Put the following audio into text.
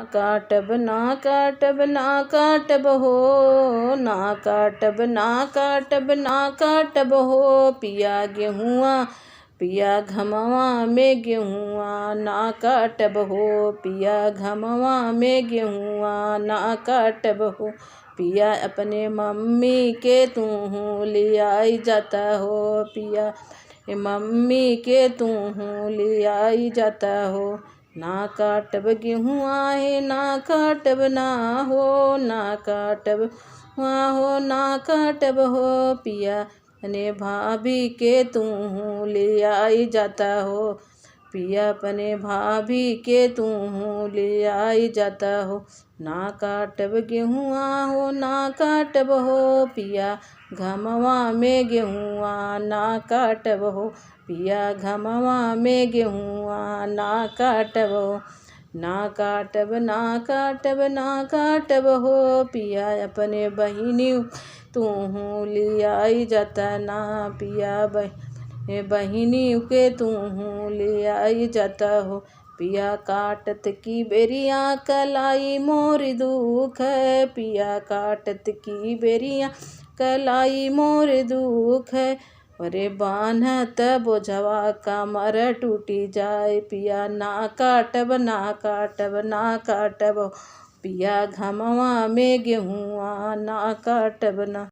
काटब ना काटब ना काटब हो, ना काटब ना काटब ना काटब हो, पिया गेहुआ पिया घमवा में गेहुआ ना काटब हो, पिया घमवा में गेहुआ ना काटब हो, पिया अपने मम्मी के तू ले आई जाता हो, पिया मम्मी के तू ले आई जाता हो, ना काटब गेहुआ है ना काटब ना हो, ना काटब हो ना काटब हो, पिया अपने भाभी के तू ले आई जाता हो, पिया अपने भाभी के तू ले आई जाता हो, ना काटब गेहुआ हो ना काटब हो, पिया घमवा में गेहुआ ना काटब हो, पिया घमवा में गेहुआ ना काटब हो, ना काटब ना काटब ना काटब हो, पिया अपने बहिनी तू ले आई जाता ना, पिया बहिनी के तू ले आई जाता हो, पिया काटत की बेरिया कलाई मोर दुख है, पिया काटत की बेरिया कलाई मोर दुख है, अरे बान्हत बोझवा कमर टूटी जाए, पिया ना काटब ना काटब ना काटब, पिया घमवा में गेहुआ ना काटब ना।